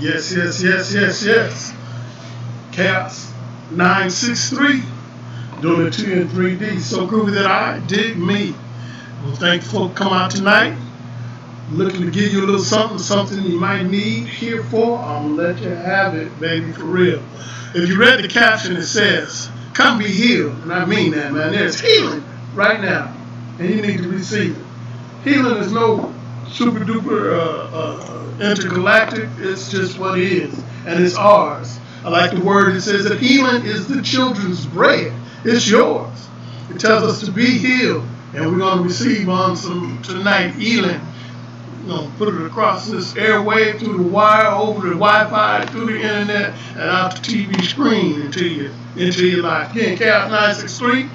Yes, yes, yes, yes, yes. Chaos963 doing it to you in 3D. So groovy that I dig me. Well, thank you for coming out tonight. Looking to give you a little something you might need here for. I'm gonna let you have it, baby, for real. If you read the caption, it says, "Come be healed," and I mean that, man. There's healing right now, and you need to receive it. Healing is no super duper intergalactic. It's just what it is, and it's ours. I like the word. It says that healing is the children's bread. It's yours. It tells us to be healed, and we're going to receive on some tonight healing. We're going to put it across this airwave, through the wire, over the Wi-Fi, through the internet, and out the TV screen into your life. Again, Chaos963.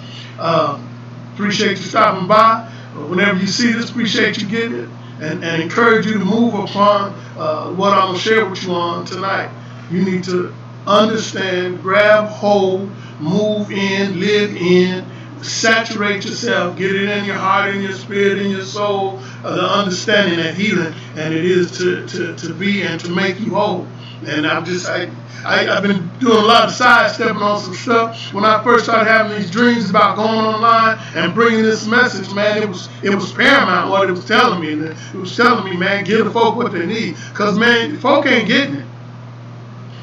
Appreciate you stopping by. Whenever you see this, appreciate you getting it, and encourage you to move upon what I'm going to share with you on tonight. You need to understand, grab hold, move in, live in, saturate yourself, get it in your heart, in your spirit, in your soul, the understanding that healing, and it is to be and to make you whole. And I've been doing a lot of sidestepping on some stuff. When I first started having these dreams about going online and bringing this message, man, it was paramount what it was telling me. And it was telling me, man, give the folk what they need. Because, man, folk ain't getting it.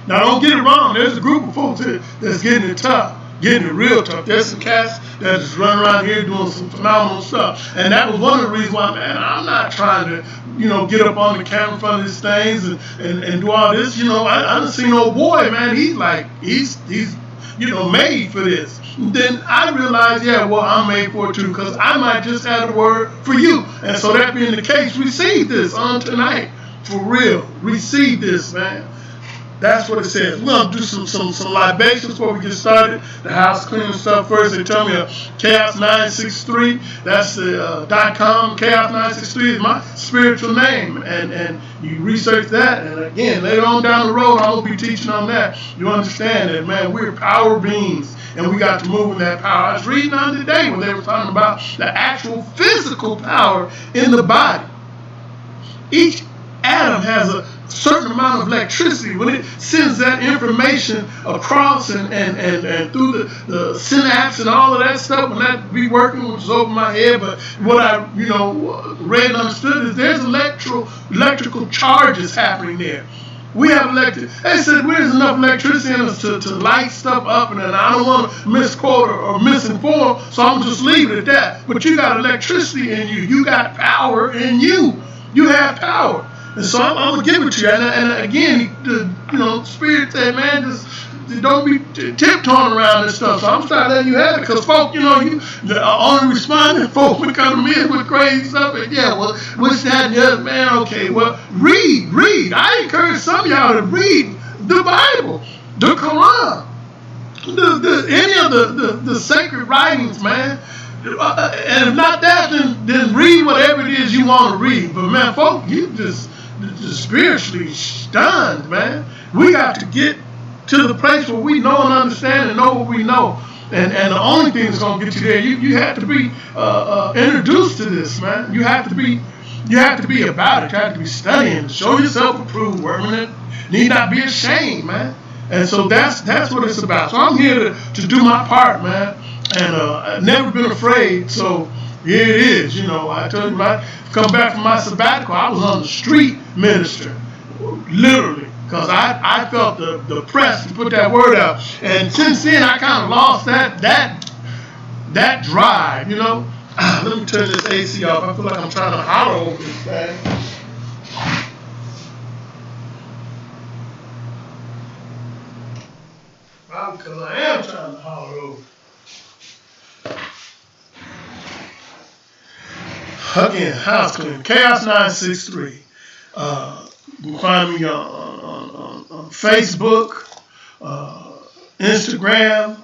Now, don't get it wrong. There's a group of folks that's getting it tough, getting it real tough. There's some cats that just run around here doing some phenomenal stuff. And that was one of the reasons why, man, I'm not trying to, get up on the camera in front of these things and do all this. I done seen old boy, man, he's made for this. And then I realized, I'm made for it too, because I might just have a word for you. And so that being the case, receive this on tonight. For real. Receive this, man. That's what it says. We're going to do some libations before we get started. The house cleaning stuff first. They tell me Chaos963. That's the .com. Chaos963 is my spiritual name. And you research that. And again, later on down the road, I will be teaching on that. You understand that, man, we're power beings. And we got to move in that power. I was reading on today when they were talking about the actual physical power in the body. Each atom has a certain amount of electricity. When it sends that information across and through the synapse and all of that stuff, when that be working, which is over my head, but what I read and understood is there's electrical charges happening there. We have they said there's enough electricity in us to light stuff up, and I don't want to misquote or misinform, so I'm just leave it at that. But you got electricity in you. You got power in you. You have power. And so I'm going to give it to you. And again, Spirit said, man, just don't be tiptoeing around this stuff. So I'm starting letting you have it, because folk, the only responding folk would come to me with crazy stuff. And what's that and the other? Man, okay, well, read. I encourage some of y'all to read the Bible, the Quran, any of the sacred writings, man. And if not that, then read whatever it is you want to read. But man, folk, you just spiritually stunned, man. We got to get to the place where we know and understand and know what we know. And the only thing that's going to get you there, you have to be introduced to this, man. You have to be about it. You have to be studying. Show yourself approved, working it. Need not be ashamed, man. And so that's what it's about. So I'm here to do my part, man. And I've never been afraid. So here it is. I told you, I come back from my sabbatical, I was on the street minister, literally, because I felt the press to put that word out. And since then, I kind of lost that drive. Let me turn this AC off. I feel like I'm trying to holler over this thing. Probably because I am trying to holler over. Again, house cleaning, Chaos963. You can find me on Facebook, Instagram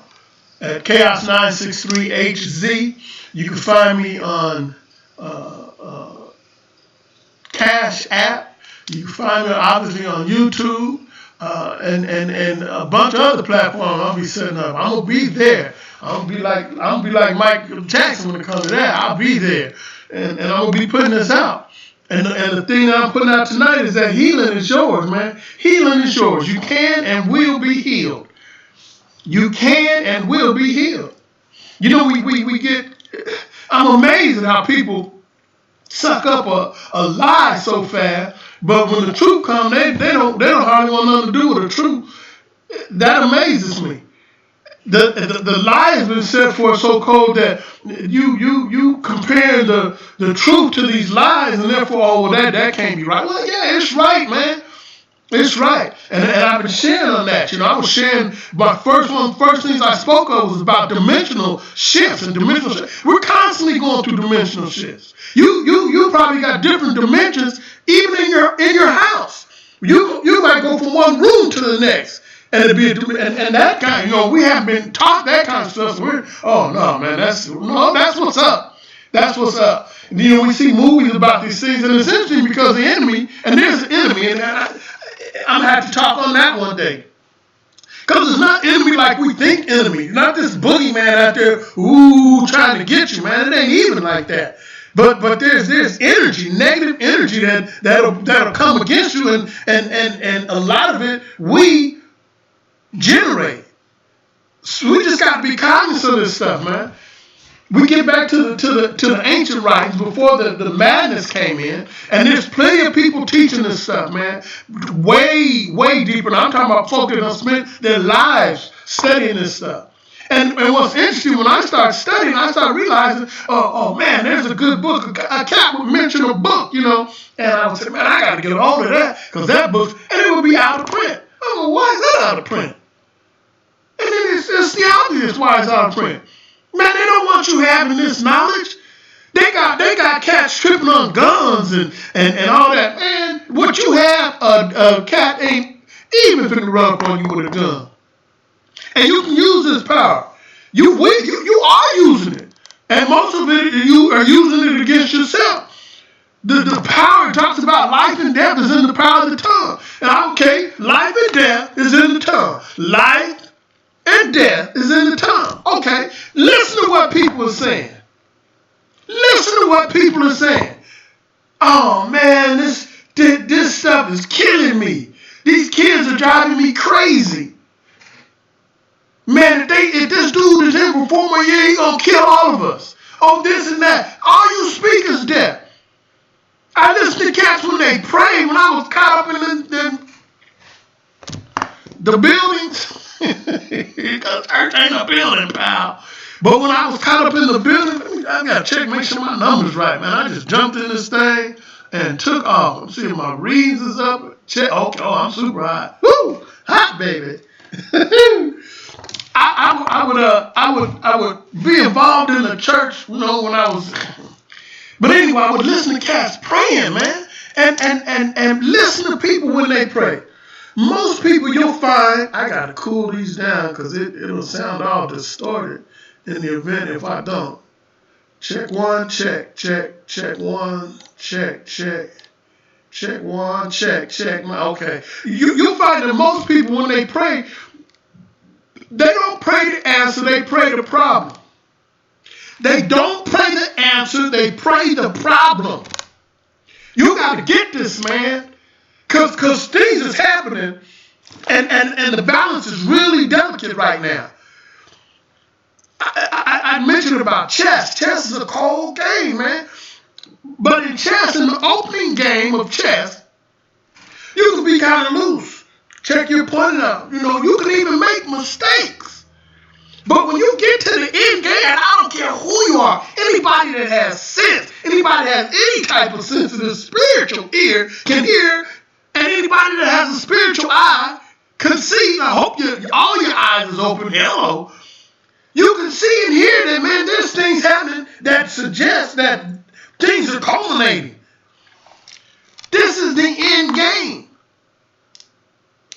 at Chaos963HZ. You can find me on Cash App. You can find me obviously on YouTube and a bunch of other platforms I'll be setting up. I'm gonna be there. I'm gonna be like Mike Jackson when it comes to that. I'll be there. And I'm going to be putting this out. And the thing that I'm putting out tonight is that healing is yours, man. Healing is yours. You can and will be healed. You can and will be healed. You know, we get, I'm amazed at how people suck up a lie so fast, but when the truth comes, they don't hardly want nothing to do with the truth. That amazes me. The lie has been set for so cold that you compare the truth to these lies, and therefore, oh, well, that can't be right. Well, yeah, it's right, man. It's right. And I've been sharing on that. You know, I was sharing my first things I spoke of was about dimensional shifts and dimensional shifts. We're constantly going through dimensional shifts. You probably got different dimensions even in your house. You might go from one room to the next. And it'd be and that kind, you know, we haven't been taught that kind of stuff. So oh no, man, that's what's up. That's what's up. And, you know, we see movies about these things, and it's interesting because the enemy, and there's an enemy, and I'm gonna have to talk on that one day. Because it's not enemy like we think enemy. Not this boogeyman out there, trying to get you, man. It ain't even like that. But there's energy, negative energy that'll come against you, and a lot of it we generate. So we just got to be cognizant of this stuff, man. We get back to the ancient writings before the madness came in, and there's plenty of people teaching this stuff, man. Way deeper. And I'm talking about folks that have spent their lives studying this stuff. And what's interesting, when I started studying, I started realizing, oh man, there's a good book. A cat would mention a book, you know, and I would say, man, I got to get a hold of that because that book, and it would be out of print. Oh, well, why is that out of print? And then it's the obvious why it's out of print. Man, they don't want you having this knowledge. They got cats tripping on guns and all that. Man, what you have, a cat ain't even finna run up on you with a gun. And you can use this power. You are using it. And most of it, you are using it against yourself. The power talks about life and death is in the power of the tongue. And okay, life and death is in the tongue. Life and death is in the tongue. Okay, listen to what people are saying. Listen to what people are saying. Oh man, this stuff is killing me. These kids are driving me crazy. Man, if this dude is in for 4 more years, he's gonna kill all of us. Oh, this and that. All you speak is death. I listen to cats when they pray. When I was caught up in the buildings. Because earth ain't a building, pal. But when I was caught up in the building, I got to check, make sure my number's right, man. I just jumped in this thing and took off. I'm seeing my readings is up. Check. Okay, I'm super hot. Woo! Hot, baby. I would be involved in the church, you know, when I was. But anyway, I would listen to cats praying, man, and listen to people when they pray. Most people you'll find, I gotta cool these down because it'll sound all distorted in the event if I don't. Check one, check one, check one, check. Okay, you'll find that most people when they pray, they don't pray the answer, they pray the problem. They don't pray the answer, they pray the problem. You gotta get this, man. Because things is happening, and the balance is really delicate right now. I mentioned about chess. Chess is a cold game, man. But in chess, in the opening game of chess, you can be kind of loose. Check your point out. You know, you can even make mistakes. But when you get to the end game, and I don't care who you are, anybody that has sense, anybody that has any type of sensitive spiritual ear can hear. And anybody that has a spiritual eye can see. I hope all your eyes is open. Hello. You can see and hear that, man, there's things happening that suggest that things are culminating. This is the end game.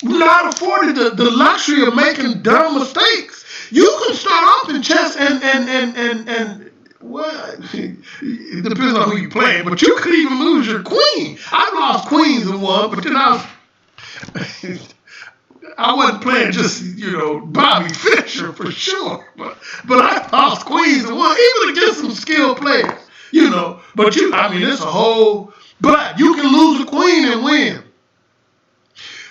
We're not afforded the luxury of making dumb mistakes. You can start off in chess and well, it depends on who you're playing, but you could even lose your queen. I've lost queens in one, but then I wasn't playing just, you know, Bobby Fischer for sure, but I lost queens in one, even against some skilled players, you know. But it's a whole But you can lose a queen and win.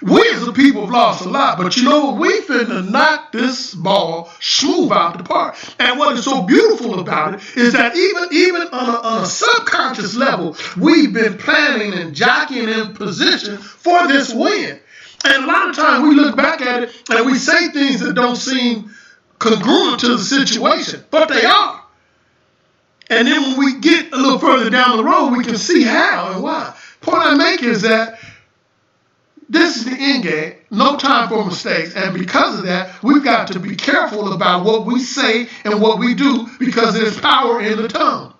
We as a people have lost a lot, but you know what? We finna knock this ball smooth out the park. And what is so beautiful about it is that even on a subconscious level, we've been planning and jockeying in position for this win. And a lot of times we look back at it and we say things that don't seem congruent to the situation, but they are. And then when we get a little further down the road, we can see how and why. Point I make is that this is the end game, no time for mistakes. And because of that, we've got to be careful about what we say and what we do, because there's power in the tongue.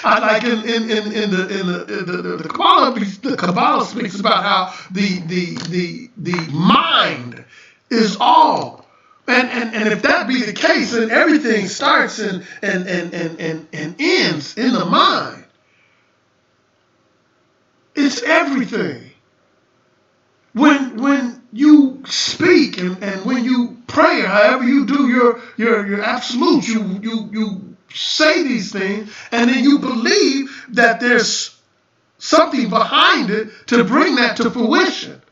I like in the Kabbalah speaks about how the mind is all. And if that be the case, then everything starts and ends in the mind. It's everything. When you speak and when you pray, however you do your absolutes, you say these things, and then you believe that there's something behind it to bring that to fruition.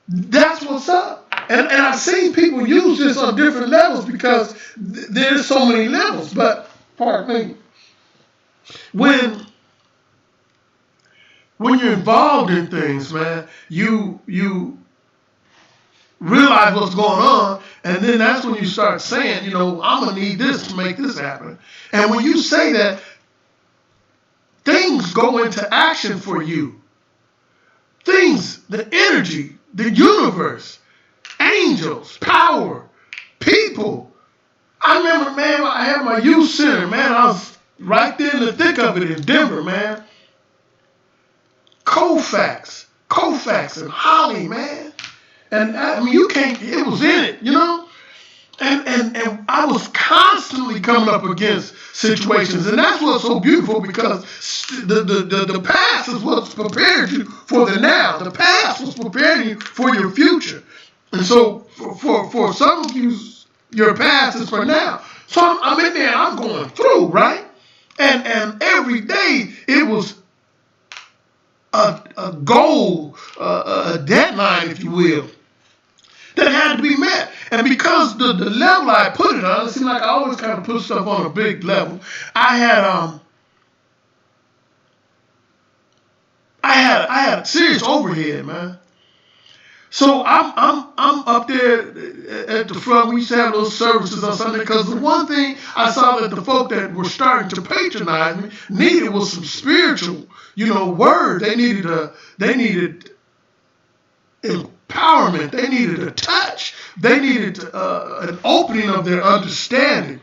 That's what's up. And I've seen people use this on different levels, because there's so many levels. But pardon me, when you're involved in things, man, you realize what's going on, and then that's when you start saying, you know, I'm gonna need this to make this happen. And when you say that, things go into action for you. Things, the energy, the universe, angels, power, people. I remember, man, when I had my youth center, man, I was right there in the thick of it in Denver, man. Kofax and Holly, man. And I mean, you can't, it was in it, you know? And I was constantly coming up against situations. And that's what's so beautiful, because the past is what's prepared you for the now. The past was preparing you for your future. And so for some of you, your past is for now. So I'm in there, I'm going through, right? And every day it was a goal, a deadline, if you will, that had to be met. And because the level I put it on, it seemed like I always kind of put stuff on a big level. I had serious overhead, man. So I'm up there at the front. We used to have those services on Sunday, because the one thing I saw that the folk that were starting to patronize me needed was some spiritual, word. They needed empowerment. They needed a touch. They needed an opening of their understanding.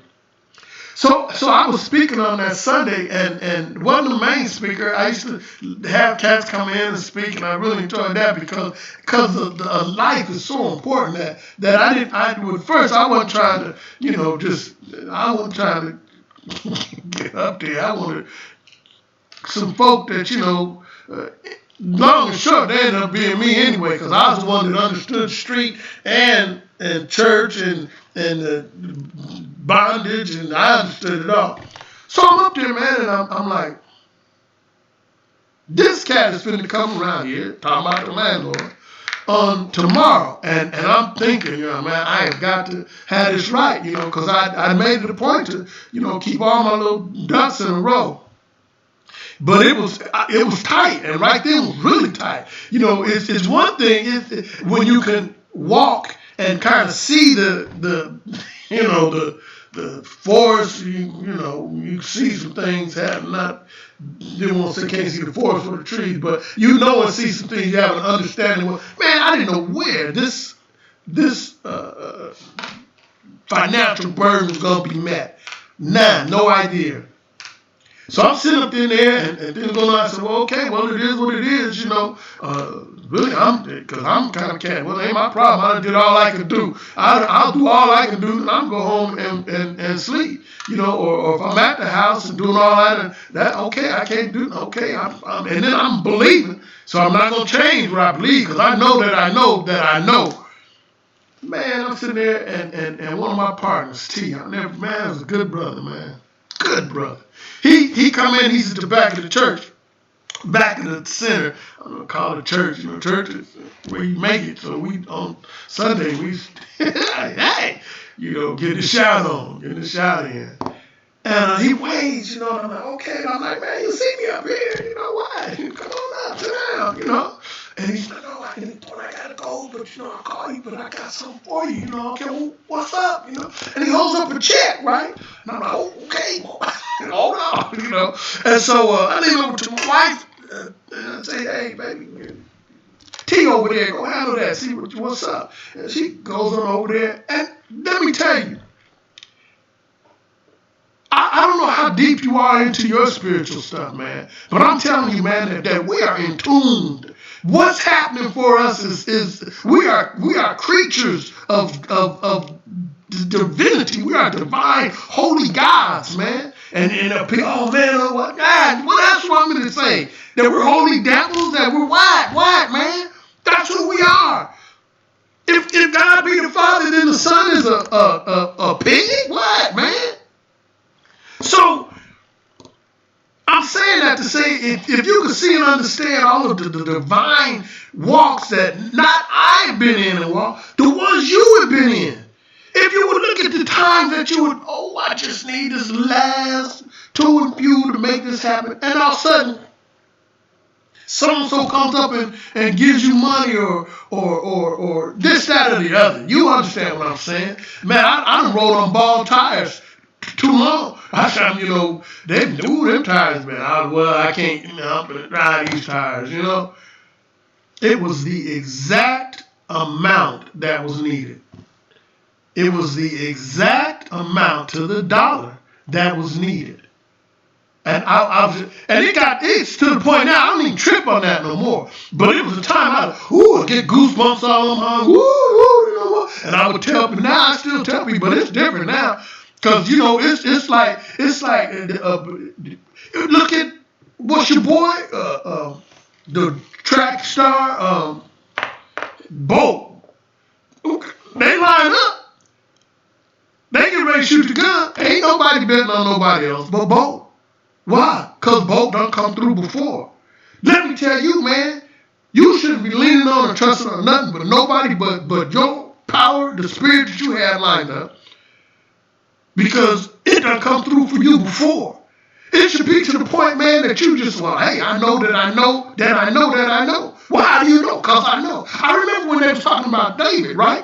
So I was speaking on that Sunday, and one of the main speaker, I used to have cats come in and speak, and I really enjoyed that, because the life is so important that I wasn't trying to, I wasn't trying to get up there. I wanted some folk that, long and short, they ended up being me anyway, because I was the one that understood street and church and bondage, and I understood it all. So I'm up there, man, and I'm like, this cat is finna come around here, talking about the landlord, on tomorrow. And I'm thinking, man, I have got to have this right, because I made it a point to, keep all my little ducks in a row. But it was tight, and right there was really tight. It's one thing when you can walk and kind of see the forest. You see some things happen. Didn't want to say can't see the forest for the trees, but and see some things. You have an understanding. Man, I didn't know where this financial burden was going to be met. No idea. So I'm sitting up in there, and things going on. I said, well, okay, well, it is what it is, really, because I'm kind of cat. Well, it ain't my problem. I done did all I can do. I'll do all I can do, and I'm go home and sleep, or if I'm at the house and doing all that, and that, okay, I can't do, okay, and then I'm believing, so I'm not going to change what I believe, because I know that I know that I know. Man, I'm sitting there, and one of my partners, T, man, was a good brother, man. Good brother. He come in, he's at the back of the church. back in the center. I'm gonna call it church. You know, church is where you make it. So we on Sunday we, hey, you know, get the shout on, get the shout in. And he waits, you know, and I'm like, okay. And I'm like, man, you see me up here, you know, why? Come on up, sit down, you know. And he's like, no, I gotta go, but, you know, I'll call you, but I got something for you, you know. Okay, well, what's up, you know? And he holds up a check, right? And I'm like, oh, okay, hold on, you know. And so I lean over to my wife and I say, hey, baby, T over there, go handle that, see what's up. And she goes on over there, and let me tell you, I don't know how deep you are into your spiritual stuff, man, but I'm telling you, man, that we are in tune. What's happening for us is we are creatures of divinity. We are divine, holy gods, man. And oh man, oh what God? What else you want me to say? That we're holy devils? That we're what, man? That's who we are. If God be the Father, then the Son is a pig? What, man? So, I'm saying that to say, if you can see and understand all of the divine walks that not I've been in and walk, the ones you have been in. If you would look at the times that you would, oh, I just need this last two and few to make this happen, and all of a sudden, so-and-so comes up and gives you money or this, that, or the other. You understand what I'm saying? Man, I done rode on bald tires too long. I said, you know, they knew them tires, man. I can't, you know, ride these tires, you know. It was the exact amount that was needed. It was the exact amount to the dollar that was needed. And it's to the point now, I don't even trip on that no more. But it was a time I get goosebumps all on my, you know what? And I would tell people, now I still tell people, but it's different now. Because, you know, it's like look at, what's your boy, the track star, Bolt. They line up. They get ready to shoot the gun. Ain't nobody betting on nobody else but Bolt. Why? Because Bolt done come through before. Let me tell you, man, you shouldn't be leaning on or trusting on nothing but nobody but your power, the spirit that you had lined up. Because it done come through for you before. It should be to the point, man, that you just, well, hey, I know that I know that I know that I know. Well, how do you know? Because I know. I remember when they was talking about David, right?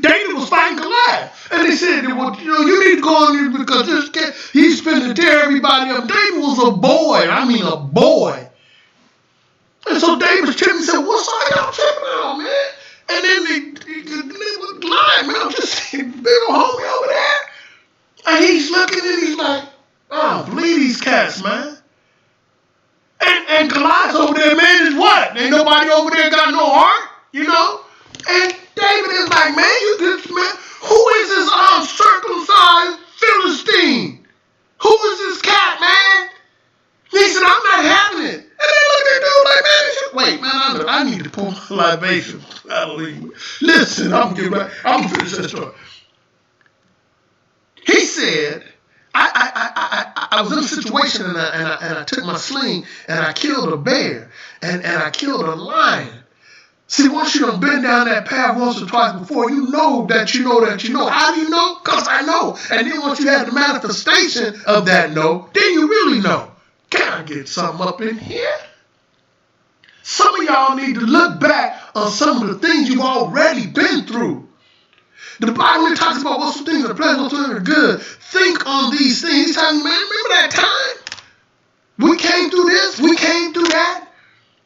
David was fighting Goliath. And they said, well, you know, you need to go on here because this kid, he's finna tear everybody up. David was a boy. I mean, a boy. And so David's tripping and said, what's all y'all tripping on, man? And then they was lying, man. I'm just saying, big old homie over there. And he's looking and he's like, oh, believe these cats, man. And Goliath over there, man, is what? Ain't nobody over there got no heart, you know? And David is like, man, you this man. Who is this uncircumcised Philistine? Who is this cat, man? He said, I'm not having it. And they look at dude like, man, wait, man, I need to pull my libation. Listen, I'm gonna finish that story. He said, I was in a situation and I took my sling and I killed a bear and I killed a lion. See, once you done been down that path once or twice before, you know that you know that you know. How do you know? Because I know. And then once you have the manifestation of that know, then you really know. Can I get something up in here? Some of y'all need to look back on some of the things you've already been through. The Bible talks about what some things are pleasant, what some things are good. Think on these things. He's telling you, man, remember that time? We came through this, we came through that.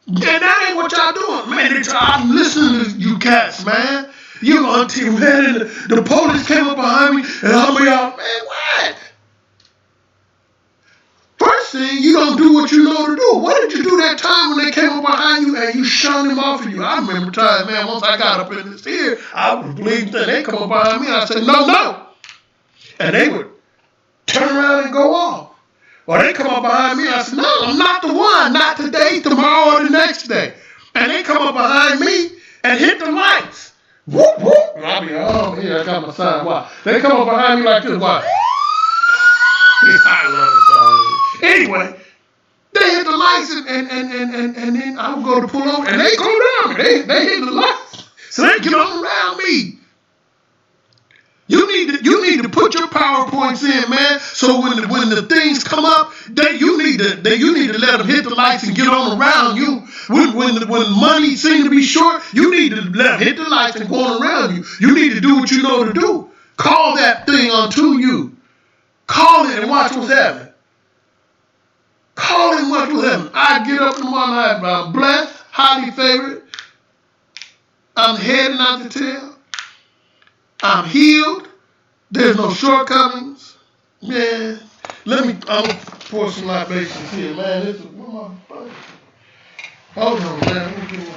And that ain't what y'all doing. Man, I'm listening to you cats, man. You auntie, man, and the police came up behind me, and some of y'all, man, what? First thing, you don't do what you know to do. What did you do that time when they came up behind you and you shunned them off of you? I remember time, man, once I got up in this here, I would believe that they come up behind me and I said, no. And they would turn around and go off. Or they come up behind me and I said, no, I'm not the one, not today, tomorrow, or the next day. And they come up behind me and hit the lights. Whoop, whoop. And I'll be, oh, yeah, I got my sign. Why? They come up behind me like this. Why? I love it. Anyway, they hit the lights lights and then I would go to pull over and they come down. They hit the lights. So they get on around me. You need to put your PowerPoints in, man. So when the things come up, you need to let them hit the lights and get on around you. When money seems to be short, you need to let them hit the lights and go on around you. You need to do what you know to do. Call that thing unto you. Call it and watch what's happening. Call it and watch what's happening. I get up in the morning, I'm blessed, highly favored. I'm heading out to tail. I'm healed. There's no shortcomings. Man, I'm gonna pour some libations here, man. This is where my bucket. Hold on, man. Let me get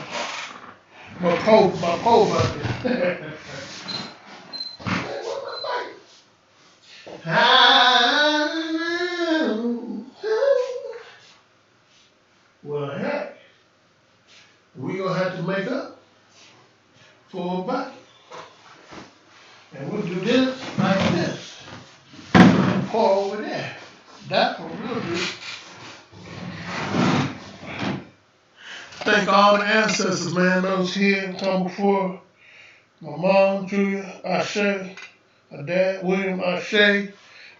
my pole bucket. Well, heck, we gonna have to make up for a bucket. And we'll do this like this. And pour over there. That's what we'll do. Thank all the ancestors, man. Those here come before. My mom, Julia, Ashe. My dad, William, Ashe.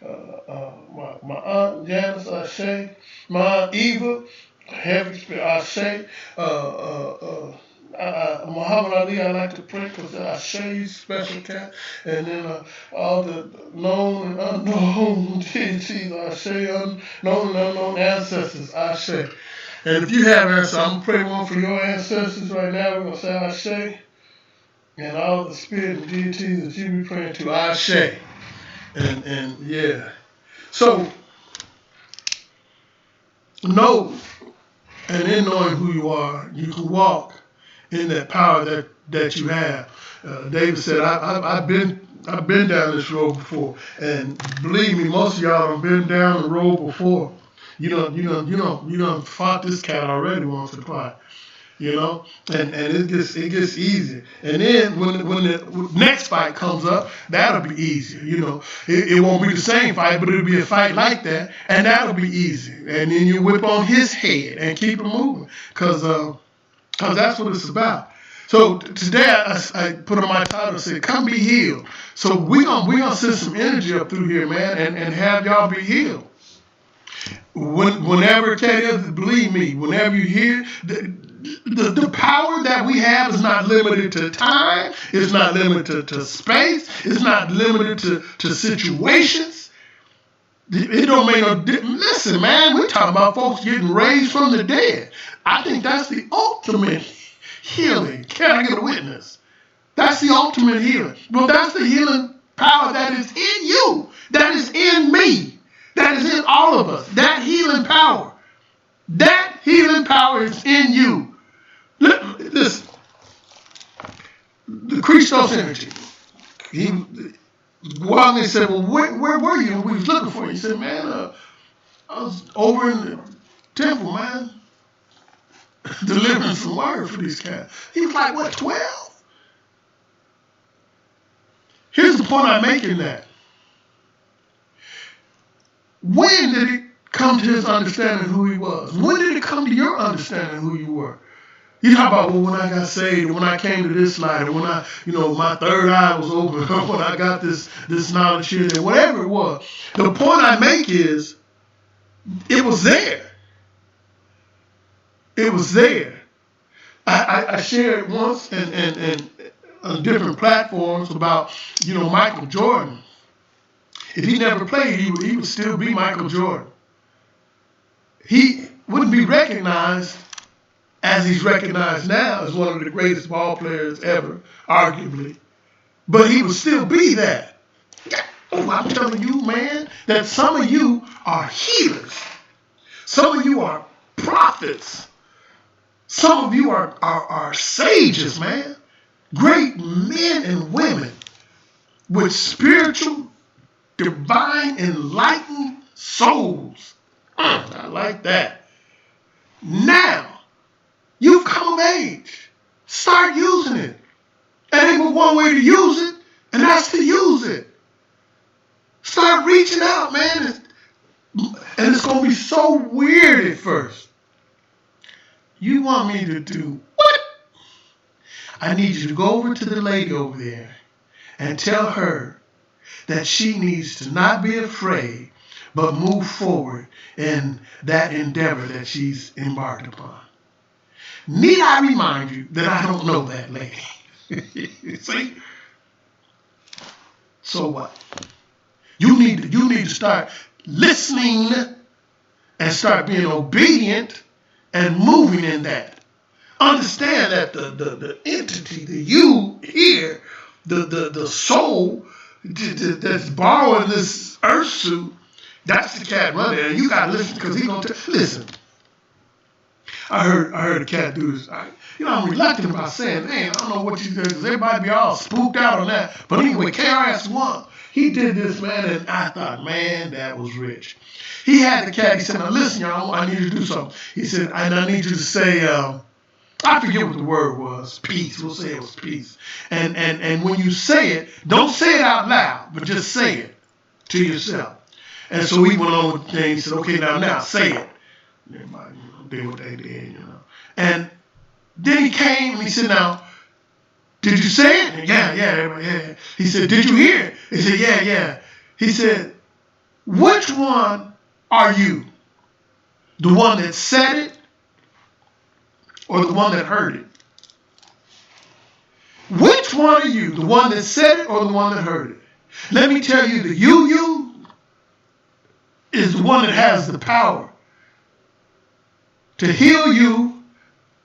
My aunt, Janice, Ashe. My aunt, Eva, Heavy Spirit, Ashe. Muhammad Ali, I like to pray because Ashe's special cat, and then all the known and unknown deities, Ashe, known and unknown ancestors, Ashe. And if you have ancestors, I'm going to pray one for your ancestors right now. We're going to say Ashe, and all the spirit and deities that you be praying to, Ashe. And yeah. So, know, and in knowing who you are, you can walk in that power that you have. David said, I've been down this road before, and believe me, most of y'all have been down the road before. You done fought this cat already once or twice, and it gets easier. And then when the next fight comes up, that'll be easier. It won't be the same fight, but it'll be a fight like that, and that'll be easy. And then you whip on his head and keep it moving, because that's what it's about. So today I put on my title, said, "Come be healed." So we gonna send some energy up through here, man, and have y'all be healed. Whenever it is, believe me, whenever you hear the power that we have is not limited to time, it's not limited to space, it's not limited to situations. It don't make no difference. Listen, man, we're talking about folks getting raised from the dead. I think that's the ultimate healing. Can I get a witness? That's the ultimate healing. Well, that's the healing power that is in you, that is in me, that is in all of us. That healing power is in you. Listen, the Christos energy. Wagner said, "Well, where were you?" We was looking for you. He said, "Man, I was over in the temple, man, delivering some word for these cats." He was like, "What, 12?" Here's the point I'm making that. When did it come to his understanding who he was? When did it come to your understanding who you were? You talk about, well, when I got saved, when I came to this light, or when my third eye was open, or when I got this knowledge here, there, whatever it was. The point I make is, it was there. It was there. I shared once and on different platforms about, Michael Jordan. If he never played, he would still be Michael Jordan. He wouldn't be recognized as he's recognized now as one of the greatest ball players ever, arguably. But he would still be that. Oh, I'm telling you, man, that some of you are healers. Some of you are prophets. Some of you are sages, man. Great men and women with spiritual, divine, enlightened souls. I like that. Now, you've come of age. Start using it. And ain't one way to use it, and that's to use it. Start reaching out, man. And it's going to be so weird at first. You want me to do what? I need you to go over to the lady over there and tell her that she needs to not be afraid, but move forward in that endeavor that she's embarked upon. Need I remind you that I don't know that lady? See? So what? You need to start listening and start being obedient and moving in that. Understand that the entity, the you here, the soul that's borrowing this earth suit, that's the cat running, and you gotta listen because he gonna listen. I heard a cat do this. I'm reluctant about saying, man, I don't know what you do, because everybody be all spooked out on that. But anyway, KRS-One, he did this, man, and I thought, man, that was rich. He had the cat, he said, now listen, y'all, I need you to do something. He said, I need you to say, I forget what the word was, peace. We'll say it was peace. And when you say it, don't say it out loud, but just say it to yourself. And so he went on with the thing, he said, okay, now say it. Everybody, did what they did, And then he came and he said, now, did you say it? Yeah. He said, did you hear it? He said, yeah. He said, which one are you? The one that said it or the one that heard it? Which one are you? The one that said it or the one that heard it? Let me tell you, the you is the one that has the power to heal you,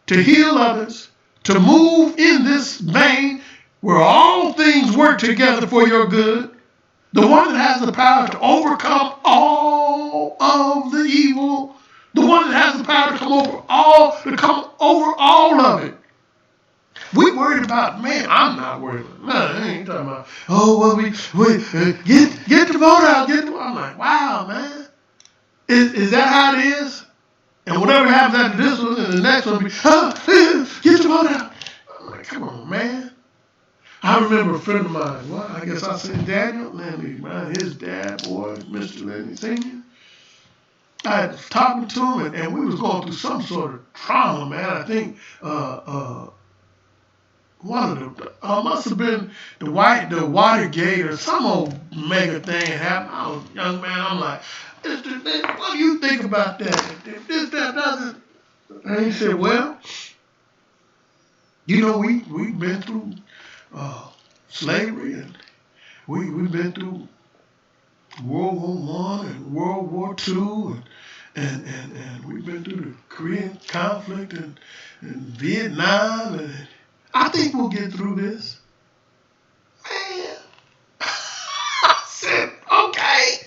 to heal others, to move in this vein where all things work together for your good. The one that has the power to overcome all of the evil. The one that has the power to come over all of it. We worried about, man, I'm not worried about, no, I ain't talking about, we get the vote out, I'm like, wow, man. Is that how it is? And whatever happens after this one, and the next one will be, get the vote out. I'm like, come on, man. I remember a friend of mine, I guess I said Daniel Lenny, man, his dad, boy, Mr. Lenny Sr. I was talking to him, and we was going through some sort of trauma, man. I think one of the, must have been the Watergate or some old mega thing happened. I was a young man, I'm like, what do you think about that? This, that, doesn't. And he said, well, we've been through slavery, and we've been through World War I and World War II, and we've been through the Korean conflict and Vietnam, and I think we'll get through this. Man, I said, okay.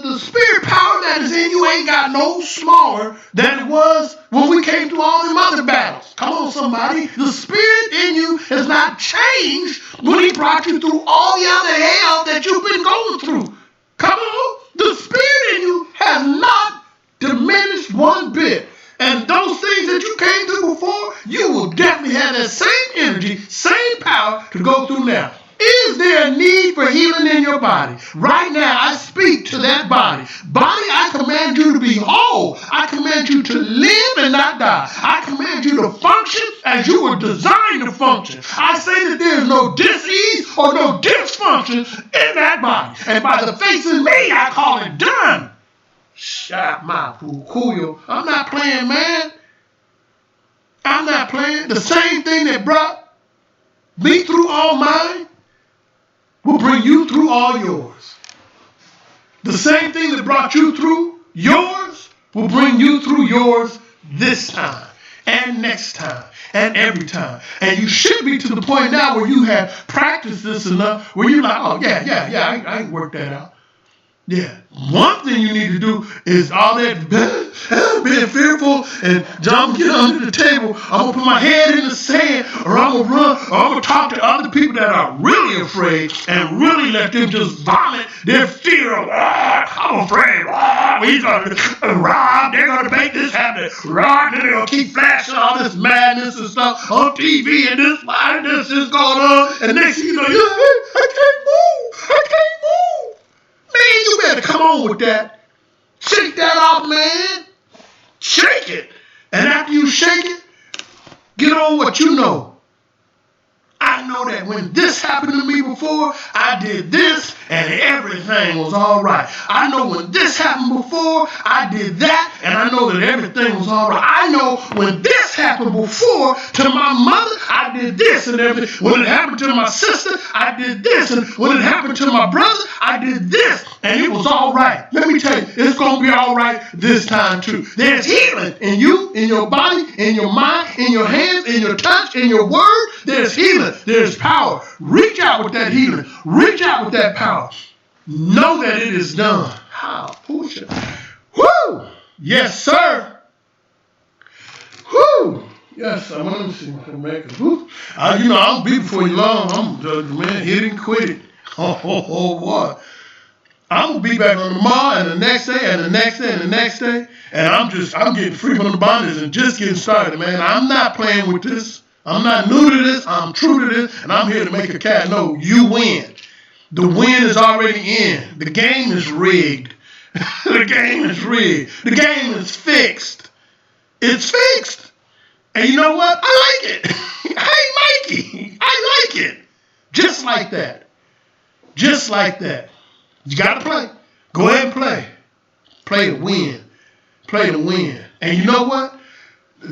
The spirit power that is in you ain't got no smaller than it was when we came through all them other battles. Come on, somebody. The spirit in you has not changed when he brought you through all the other hell that you've been going through. Come on. The spirit in you has not diminished one bit. And those things that you came through before, you will definitely have that same energy, same power to go through now. Is there a need for healing in your body? Right now, I speak to that body. Body, I command you to be whole. I command you to live and not die. I command you to function as you were designed to function. I say that there is no disease or no dysfunction in that body. And by the faith in me, I call it done. Shut my fool. I'm not playing, man. I'm not playing. The same thing that brought me through all mine will bring you through all yours. The same thing that brought you through yours will bring you through yours this time and next time and every time. And you should be to the point now where you have practiced this enough where you're like, oh, yeah, I ain't worked that out. Yeah. One thing you need to do is all that being fearful and jump, get under the table. I'm going to put my head in the sand, or I'm going to run, or I'm going to talk to other people that are really afraid and really let them just vomit their fear of, I'm afraid. He's going to rob. They're going to make this happen. Rob. Then they're going to keep flashing all this madness and stuff on TV, and this is going on. And next thing you know, I can't move. Man, you better come on with that. Shake that off, man. Shake it. And after you shake it, get on what you know. I know that when this happened to me before, I did this and everything was all right. I know when this happened before, I did that and I know that everything was all right. I know when this happened before to my mother, I did this and everything. When it happened to my sister, I did this. And when it happened to my brother, I did this and it was all right. Let me tell you, it's going to be all right this time too. There's healing in you, in your body, in your mind, in your hands, in your touch, in your word. There's healing. There's power. Reach out with that healing. Reach out with that power. Know that it is done. How? Push it. Woo! Yes, sir. Woo! Yes, sir. Let me see if I can make it. Woo. I'll be before you long. I'm man, hit and quit it. Oh, boy. I'm gonna be back on tomorrow and the next day and the next day and the next day. And I'm getting free from the bondage and just getting started, man. I'm not playing with this. I'm not new to this. I'm true to this. And I'm here to make a cat know you win. The win is already in. The game is rigged. The game is rigged. The game is fixed. It's fixed. And you know what? I like it. I like it. I like it. Just like that. Just like that. You got to play. Go ahead and play. Play to win. Play to win. And you know what?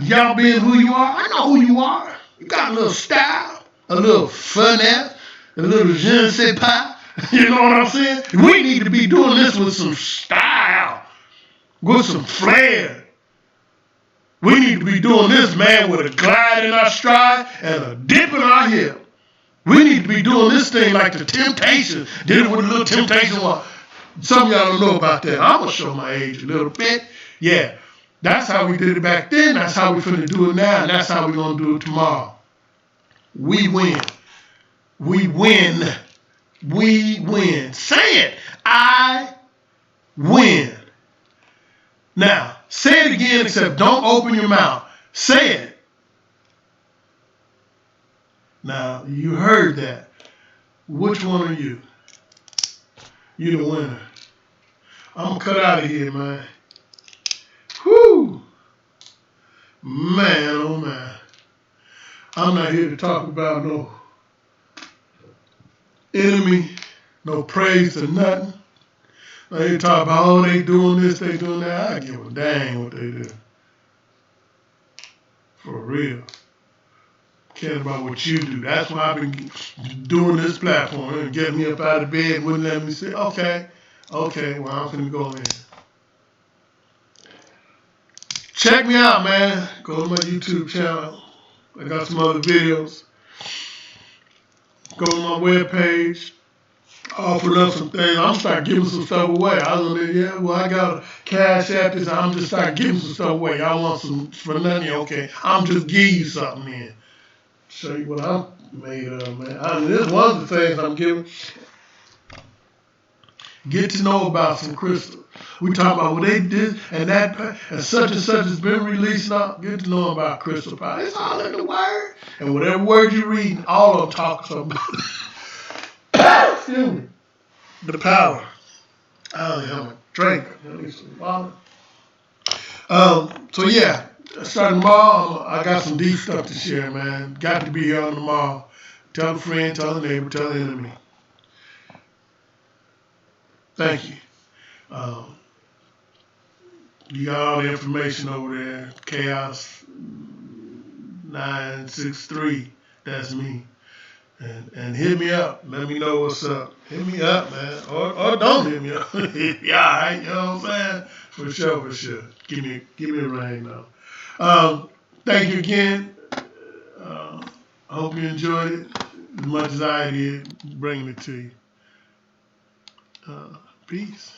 Y'all being who you are, I know who you are. You got a little style, a little finesse, a little je ne sais pas. You know what I'm saying? We need to be doing this with some style, with some flair. We need to be doing this, man, with a glide in our stride and a dip in our hip. We need to be doing this thing like the Temptations did it with a little Temptation one. Some of y'all don't know about that. I'm going to show my age a little bit. Yeah. That's how we did it back then. That's how we're finna do it now. And that's how we're going to do it tomorrow. We win. We win. We win. Say it. I win. Now, say it again, except don't open your mouth. Say it. Now, you heard that. Which one are you? You the winner. I'm going to cut out of here, man. Whew. Man, oh man. I'm not here to talk about no enemy, no praise or nothing. I'm here to talk about, oh, they doing this, they doing that. I give a dang what they do. For real. Caring about what you do. That's why I've been doing this platform and getting me up out of bed and wouldn't let me say, okay, well, I'm finna go in. Check me out, man. Go to my YouTube channel. I got some other videos. Go to my webpage. Offering up some things. I'm start giving some stuff away. I was like, I got a cash app this. I'm just start giving some stuff away. Y'all want some for nothing? Okay. I'm just giving you something in. Show you what I'm made of, man. This is one of the things I'm giving. Get to know about some crystals. We talk about what they did and that and such has been released now. Get to know about crystal power. It's all in the word. And whatever word you read, all of them talk about it. Excuse me. The power. I don't have a drink. I need some water. So yeah, starting tomorrow, I got some deep stuff to share, man. Got to be here on tomorrow. Tell a friend, tell a neighbor, tell the enemy. Thank you. You got all the information over there. Chaos963. That's me. And hit me up. Let me know what's up. Hit me up, man. Or don't hit me up. Yeah, all right. You know what I'm saying? For sure. Give me a ring, though. Thank you again. I hope you enjoyed it as much as I did bringing it to you. Peace.